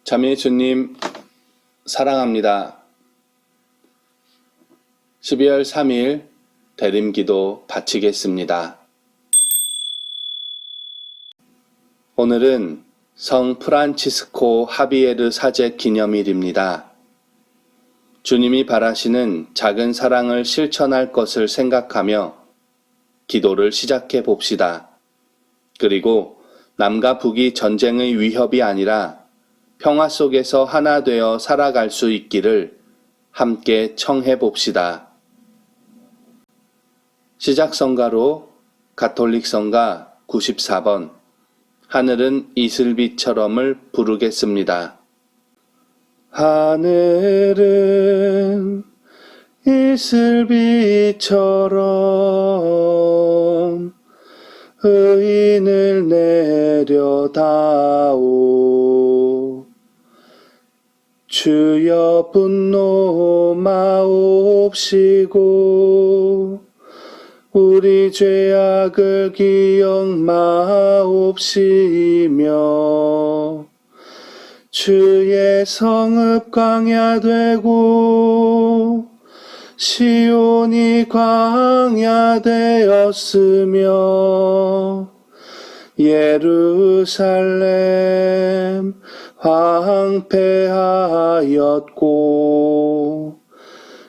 자매 주님 사랑합니다. 12월 3일 대림기도 바치겠습니다. 오늘은 성 프란치스코 하비에르 사제 기념일입니다. 주님이 바라시는 작은 사랑을 실천할 것을 생각하며 기도를 시작해 봅시다. 그리고 남과 북이 전쟁의 위협이 아니라 평화 속에서 하나 되어 살아갈 수 있기를 함께 청해 봅시다. 시작 성가로 가톨릭 성가 94번 하늘은 이슬비처럼을 부르겠습니다. 하늘은 이슬비처럼 의인을 내려다오. 주여 분노 마옵시고 우리 죄악을 기억 마옵시며 주의 성읍 광야되고 시온이 광야되었으며 예루살렘 황폐하였고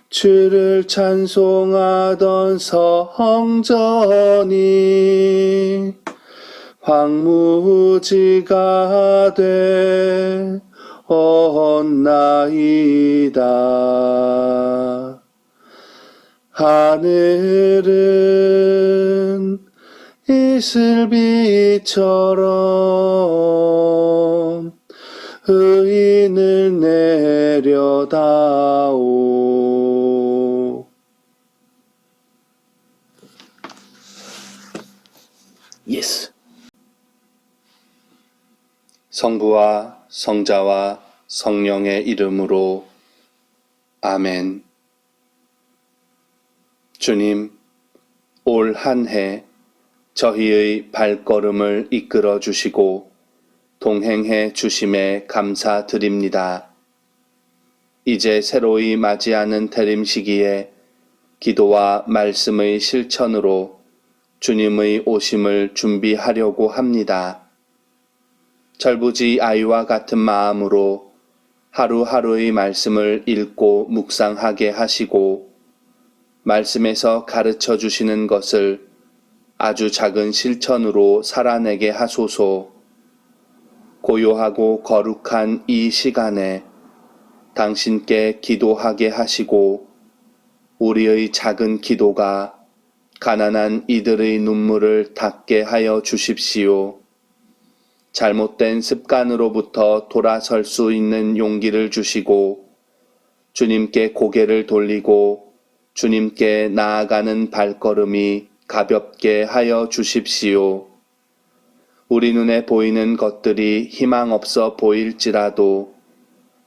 주를 찬송하던 성전이 황무지가 되었나이다. 하늘은 이슬비처럼 의인을 내려다오. 예스. 성부와 성자와 성령의 이름으로 아멘. 주님, 올 한 해 저희의 발걸음을 이끌어 주시고 동행해 주심에 감사드립니다. 이제 새로이 맞이하는 대림 시기에 기도와 말씀의 실천으로 주님의 오심을 준비하려고 합니다. 절부지 아이와 같은 마음으로 하루하루의 말씀을 읽고 묵상하게 하시고 말씀에서 가르쳐 주시는 것을 아주 작은 실천으로 살아내게 하소서. 고요하고 거룩한 이 시간에 당신께 기도하게 하시고 우리의 작은 기도가 가난한 이들의 눈물을 닦게 하여 주십시오. 잘못된 습관으로부터 돌아설 수 있는 용기를 주시고 주님께 고개를 돌리고 주님께 나아가는 발걸음이 가볍게 하여 주십시오. 우리 눈에 보이는 것들이 희망 없어 보일지라도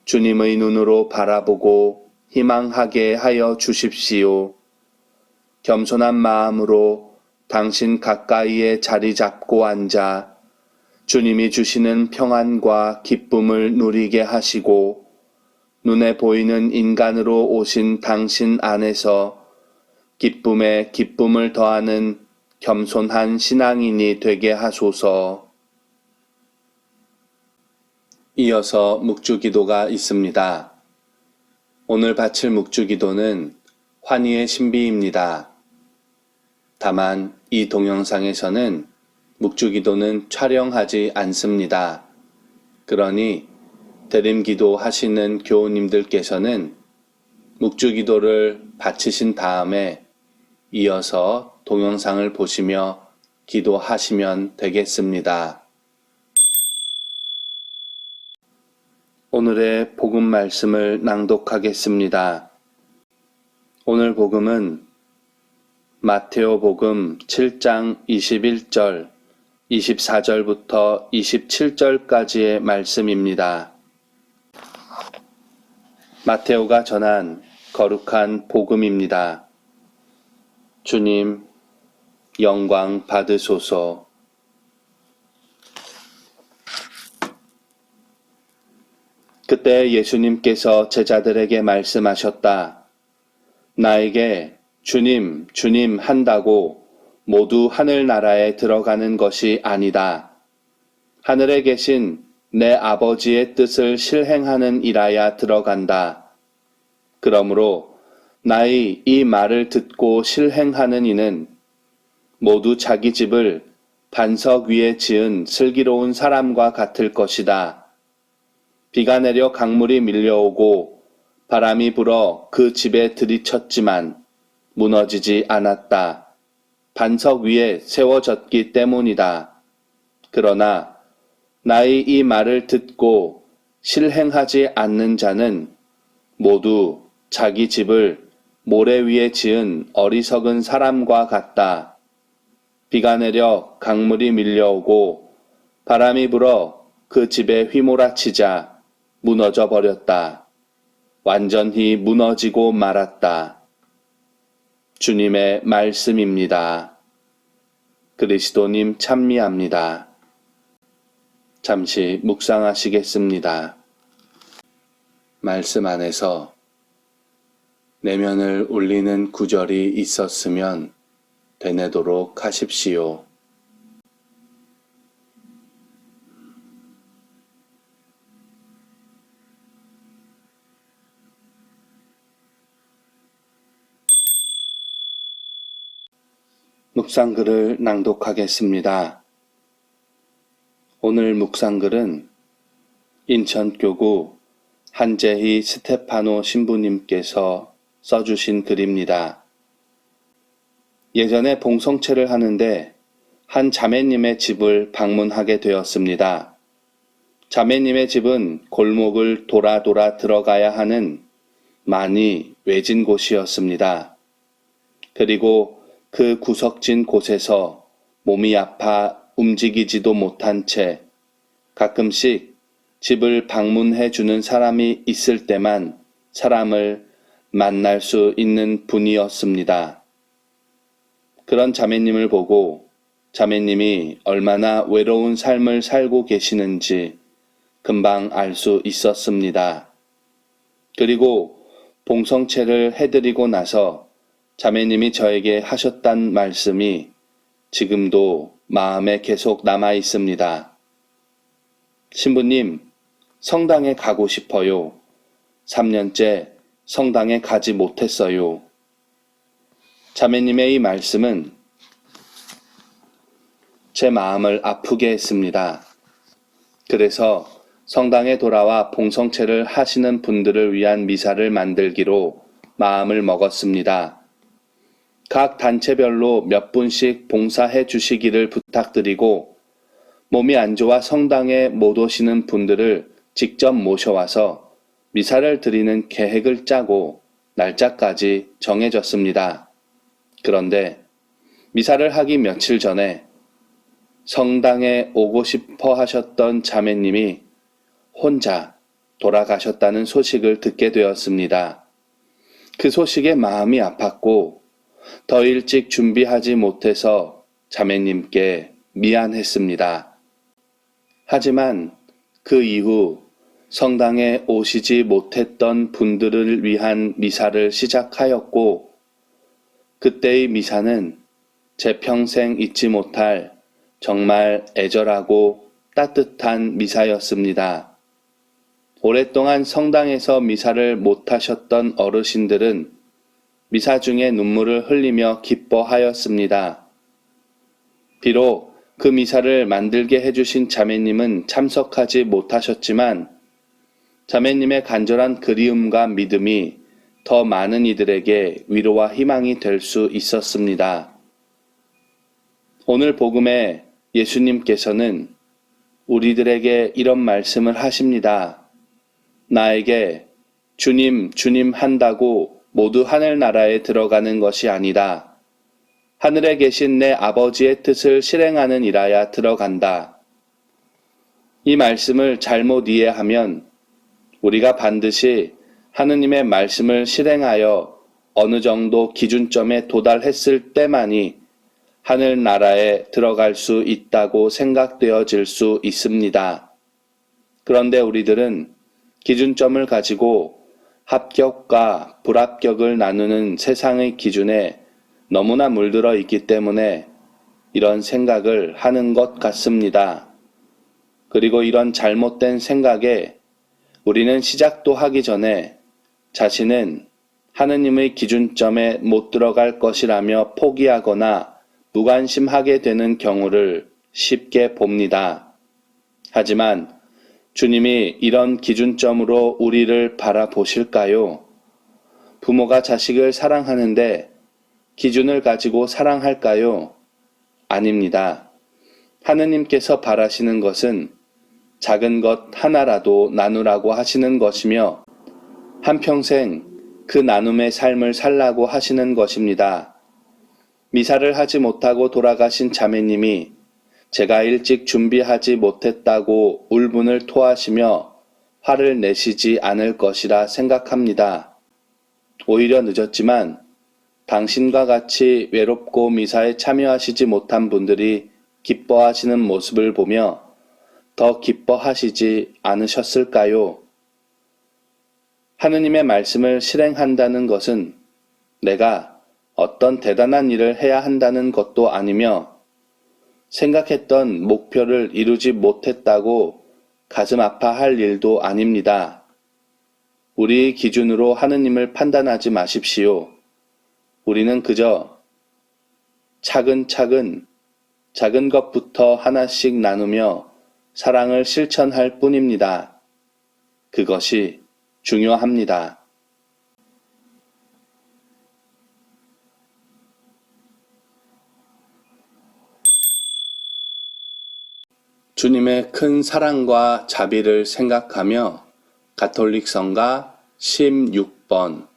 주님의 눈으로 바라보고 희망하게 하여 주십시오. 겸손한 마음으로 당신 가까이에 자리 잡고 앉아 주님이 주시는 평안과 기쁨을 누리게 하시고 눈에 보이는 인간으로 오신 당신 안에서 기쁨에 기쁨을 더하는 겸손한 신앙인이 되게 하소서. 이어서 묵주기도가 있습니다. 오늘 바칠 묵주기도는 환희의 신비입니다. 다만 이 동영상에서는 묵주기도는 촬영하지 않습니다. 그러니 대림기도 하시는 교우님들께서는 묵주기도를 바치신 다음에 이어서 동영상을 보시며 기도하시면 되겠습니다. 오늘의 복음 말씀을 낭독하겠습니다. 오늘 복음은 마테오 복음 7장 21절, 24절부터 27절까지의 말씀입니다. 마테오가 전한 거룩한 복음입니다. 주님, 영광 받으소서. 그때 예수님께서 제자들에게 말씀하셨다. 나에게 주님, 주님 한다고 모두 하늘나라에 들어가는 것이 아니다. 하늘에 계신 내 아버지의 뜻을 실행하는 이라야 들어간다. 그러므로 나의 이 말을 듣고 실행하는 이는 모두 자기 집을 반석 위에 지은 슬기로운 사람과 같을 것이다. 비가 내려 강물이 밀려오고 바람이 불어 그 집에 들이쳤지만 무너지지 않았다. 반석 위에 세워졌기 때문이다. 그러나 나의 이 말을 듣고 실행하지 않는 자는 모두 자기 집을 모래 위에 지은 어리석은 사람과 같다. 비가 내려 강물이 밀려오고 바람이 불어 그 집에 휘몰아치자 무너져 버렸다. 완전히 무너지고 말았다. 주님의 말씀입니다. 그리스도님 찬미합니다. 잠시 묵상하시겠습니다. 말씀 안에서 내면을 울리는 구절이 있었으면 되뇌도록 하십시오. 묵상글을 낭독하겠습니다. 오늘 묵상글은 인천교구 한재희 스테파노 신부님께서 써주신 글입니다. 예전에 봉성체를 하는데 한 자매님의 집을 방문하게 되었습니다. 자매님의 집은 골목을 돌아 들어가야 하는 많이 외진 곳이었습니다. 그리고 그 구석진 곳에서 몸이 아파 움직이지도 못한 채 가끔씩 집을 방문해 주는 사람이 있을 때만 사람을 만날 수 있는 분이었습니다. 그런 자매님을 보고 자매님이 얼마나 외로운 삶을 살고 계시는지 금방 알 수 있었습니다. 그리고 봉성체를 해드리고 나서 자매님이 저에게 하셨단 말씀이 지금도 마음에 계속 남아 있습니다. 신부님, 성당에 가고 싶어요. 3년째 성당에 가지 못했어요. 자매님의 이 말씀은 제 마음을 아프게 했습니다. 그래서 성당에 돌아와 봉성체를 하시는 분들을 위한 미사를 만들기로 마음을 먹었습니다. 각 단체별로 몇 분씩 봉사해 주시기를 부탁드리고 몸이 안 좋아 성당에 못 오시는 분들을 직접 모셔와서 미사를 드리는 계획을 짜고 날짜까지 정해졌습니다. 그런데 미사를 하기 며칠 전에 성당에 오고 싶어 하셨던 자매님이 혼자 돌아가셨다는 소식을 듣게 되었습니다. 그 소식에 마음이 아팠고 더 일찍 준비하지 못해서 자매님께 미안했습니다. 하지만 그 이후 성당에 오시지 못했던 분들을 위한 미사를 시작하였고 그때의 미사는 제 평생 잊지 못할 정말 애절하고 따뜻한 미사였습니다. 오랫동안 성당에서 미사를 못하셨던 어르신들은 미사 중에 눈물을 흘리며 기뻐하였습니다. 비록 그 미사를 만들게 해주신 자매님은 참석하지 못하셨지만 자매님의 간절한 그리움과 믿음이 더 많은 이들에게 위로와 희망이 될 수 있었습니다. 오늘 복음에 예수님께서는 우리들에게 이런 말씀을 하십니다. 나에게 주님, 주님 한다고 모두 하늘나라에 들어가는 것이 아니다. 하늘에 계신 내 아버지의 뜻을 실행하는 이라야 들어간다. 이 말씀을 잘못 이해하면 우리가 반드시 하느님의 말씀을 실행하여 어느 정도 기준점에 도달했을 때만이 하늘나라에 들어갈 수 있다고 생각되어질 수 있습니다. 그런데 우리들은 기준점을 가지고 합격과 불합격을 나누는 세상의 기준에 너무나 물들어 있기 때문에 이런 생각을 하는 것 같습니다. 그리고 이런 잘못된 생각에 우리는 시작도 하기 전에 자신은 하느님의 기준점에 못 들어갈 것이라며 포기하거나 무관심하게 되는 경우를 쉽게 봅니다. 하지만 주님이 이런 기준점으로 우리를 바라보실까요? 부모가 자식을 사랑하는데 기준을 가지고 사랑할까요? 아닙니다. 하느님께서 바라시는 것은 작은 것 하나라도 나누라고 하시는 것이며 한평생 그 나눔의 삶을 살라고 하시는 것입니다. 미사를 하지 못하고 돌아가신 자매님이 제가 일찍 준비하지 못했다고 울분을 토하시며 화를 내시지 않을 것이라 생각합니다. 오히려 늦었지만 당신과 같이 외롭고 미사에 참여하시지 못한 분들이 기뻐하시는 모습을 보며 더 기뻐하시지 않으셨을까요? 하느님의 말씀을 실행한다는 것은 내가 어떤 대단한 일을 해야 한다는 것도 아니며 생각했던 목표를 이루지 못했다고 가슴 아파할 일도 아닙니다. 우리의 기준으로 하느님을 판단하지 마십시오. 우리는 그저 차근차근 작은 것부터 하나씩 나누며 사랑을 실천할 뿐입니다. 그것이 중요합니다. 주님의 큰 사랑과 자비를 생각하며 가톨릭 성가 16번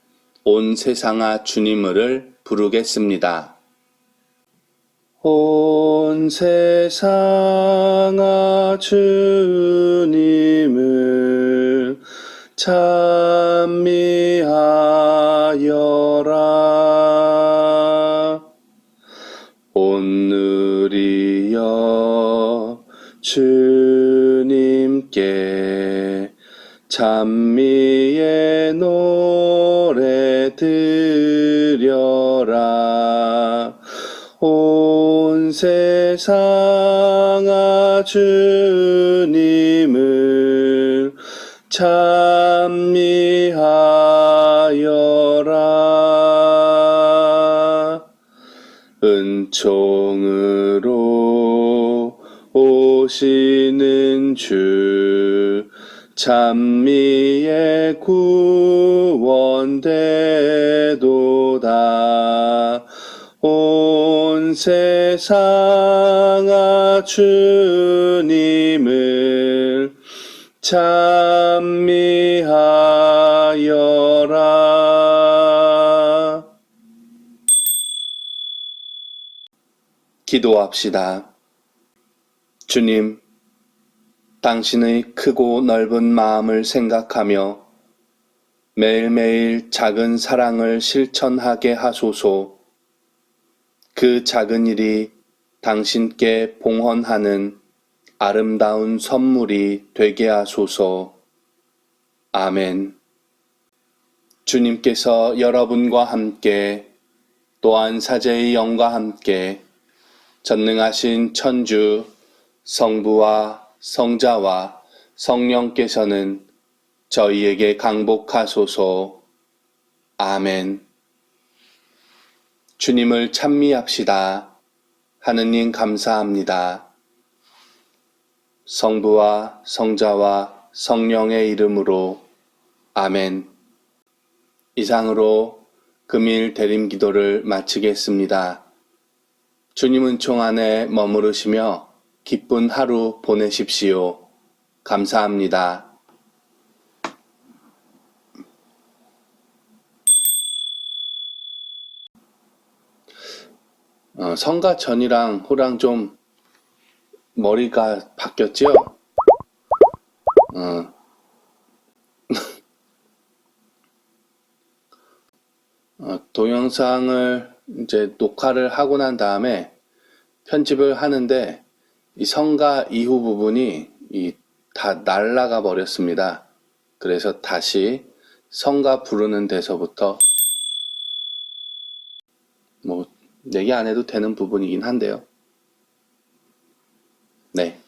온 세상아 주님을 부르겠습니다. 온 세상아 주님을 찬미하여라. 오늘이여 주님께 찬미의 노래 드려라. 온 세상아 주님을 찬미하여라. 은총으로 오시는 주 찬미의 구원되도다. 온 세상아 주님을 찬미하여라. 기도합시다. 주님, 당신의 크고 넓은 마음을 생각하며 매일매일 작은 사랑을 실천하게 하소서. 그 작은 일이 당신께 봉헌하는 아름다운 선물이 되게 하소서. 아멘. 주님께서 여러분과 함께 또한 사제의 영과 함께 전능하신 천주 성부와 성자와 성령께서는 저희에게 강복하소서. 아멘. 주님을 찬미합시다. 하느님 감사합니다. 성부와 성자와 성령의 이름으로 아멘. 이상으로 금일 대림 기도를 마치겠습니다. 주님 은총 안에 머무르시며 기쁜 하루 보내십시오. 감사합니다. 성가 전이랑 후랑 좀 머리가 바뀌었죠? 동영상을 이제 녹화를 하고 난 다음에 편집을 하는데 이 성가 이후 부분이 다 날라가 버렸습니다. 그래서 다시 성가 부르는 데서부터 뭐 얘기 안 해도 되는 부분이긴 한데요. 네.